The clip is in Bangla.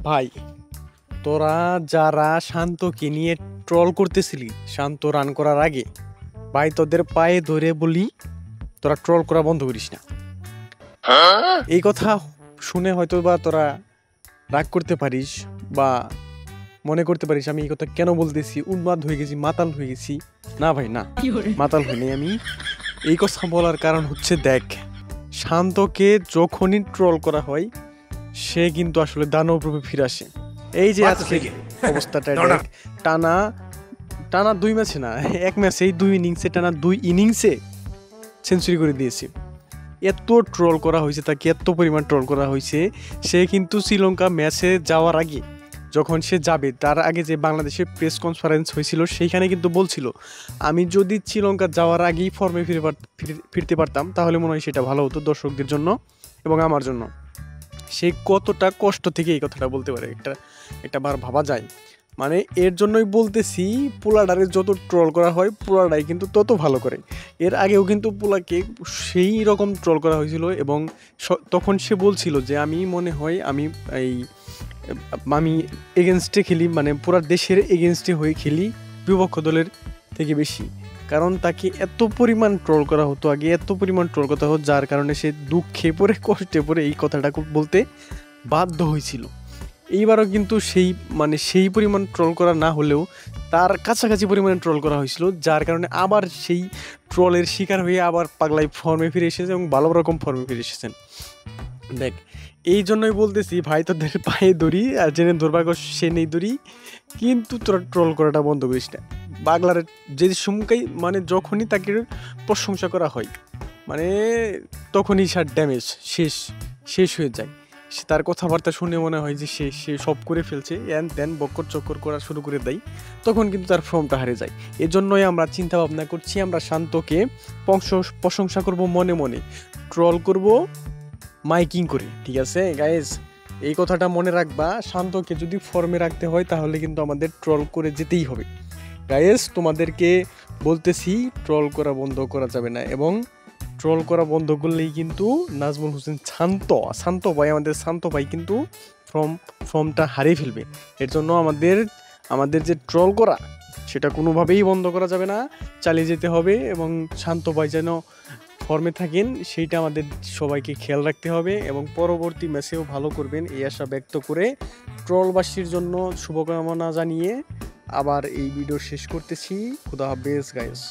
ভাই, তোরা যারা শান্তকে নিয়ে ট্রল করতেছিলি শান্ত রান করার আগে, ভাই তোদের পায়ে ধরে বলি তোরা ট্রল করা বন্ধ করিস না। এই কথা শুনে হয়তো বা তোরা রাগ করতে পারিস বা মনে করতে পারিস আমি এই কথা কেন বলতেছি, উন্মাদ হয়ে গেছি, মাতাল হয়ে গেছি। না ভাই না, মাতাল হইনি আমি। এই কথা বলার কারণ হচ্ছে, দেখ, শান্তকে যখনই ট্রল করা হয় সে কিন্তু আসলে দানব রূপে ফিরে আসে। এই যে আজকে অবস্থাটা দেখ, টানা টানা 2 ম্যাচে না, এক ম্যাচেই 2 ইনিংসে, টানা 2 ইনিংসে সেঞ্চুরি করে দিয়েছে। এত ট্রল করা হয়েছে তাকে, এত পরিমাণ ট্রল করা হয়েছে। সে কিন্তু শ্রীলঙ্কা ম্যাচে যাওয়ার আগে, যখন সে যাবে তার আগে যে বাংলাদেশের প্রেস কনফারেন্স হয়েছিল সেইখানে কিন্তু বলছিল, আমি যদি শ্রীলঙ্কা যাওয়ার আগেই ফর্মে ফিরতে পারতাম তাহলে মনে হয় সেটা ভালো হতো দর্শকদের জন্য এবং আমার জন্য। সে কতটা কষ্ট থেকে এই কথাটা বলতে পারে, এটা বার ভাবা যায়। মানে এর জন্যই বলতেছি, পোলাডারে যত ট্রল করা হয় পোলাডাই কিন্তু তত ভালো করে। এর আগেও কিন্তু পোলাকে সেই রকম ট্রল করা হয়েছিল এবং তখন সে বলছিল যে আমি মনে হয় আমি এগেনস্টে খেলি, মানে পুরো দেশের এগেনস্টে হয়ে খেলি বিপক্ষ দলের থেকে বেশি। কারণ তাকে এত পরিমাণ ট্রল করা হতো আগে, এত পরিমাণ ট্রল করা হতো, যার কারণে সে দুঃখে পড়ে কষ্টে পড়ে এই কথাটা বলতে বাধ্য হয়েছিল। এইবারও কিন্তু সেই পরিমাণ ট্রল করা না হলেও তার কাছাকাছি পরিমাণে ট্রল করা হয়েছিল, যার কারণে আবার সেই ট্রলের শিকার হয়ে আবার পাগলাই ফর্মে ফিরে এসেছে এবং ভালো রকম ফর্মে ফিরে এসেছেন। দেখ, এই জন্যই বলতেছি ভাই, তোদের পায়ে দড়ি আর জেনে দুর্ভাগ্য সে নেই দড়ি, কিন্তু তোরা ট্রল করাটা বন্ধ করিস না। বাংলার যে সময়ই, মানে যখনই তাকে প্রশংসা করা হয়, মানে তখনই সার ড্যামেজ শেষ হয়ে যায়। সে তার কথাবার্তা শুনে মনে হয় যে সে সব করে ফেলছে, এন তেন বক্কর চক্কর করা শুরু করে দেয়, তখন কিন্তু তার ফর্মটা হারিয়ে যায়। এজন্যই আমরা চিন্তা ভাবনা করছি, আমরা শান্তকে প্রশংসা করব মনে মনে, ট্রল করব মাইকিং করে। ঠিক আছে গাইজ, এই কথাটা মনে রাখবা। শান্তকে যদি ফর্মে রাখতে হয় তাহলে কিন্তু আমাদের ট্রল করে যেতেই হবে। গাইজ, তোমাদেরকে বলতেছি, ট্রল করা বন্ধ করা যাবে না, এবং ট্রল করা বন্ধ করলেই কিন্তু নাজমুল হোসেন শান্ত ভাই, আমাদের শান্ত ভাই কিন্তু ফর্মটা হারিয়ে ফেলবে। এর জন্য আমাদের যে ট্রল করা সেটা কোনোভাবেই বন্ধ করা যাবে না, চালিয়ে যেতে হবে, এবং শান্ত ভাই যেন ফর্মে থাকেন সেইটা আমাদের সবাইকে খেয়াল রাখতে হবে, এবং পরবর্তী ম্যাচেও ভালো করবেন এই আশা ব্যক্ত করে ট্রলবাসীর জন্য শুভকামনা জানিয়ে আবার এই ভিডিও শেষ করতেছি। খুদা হাফেজ গাইস।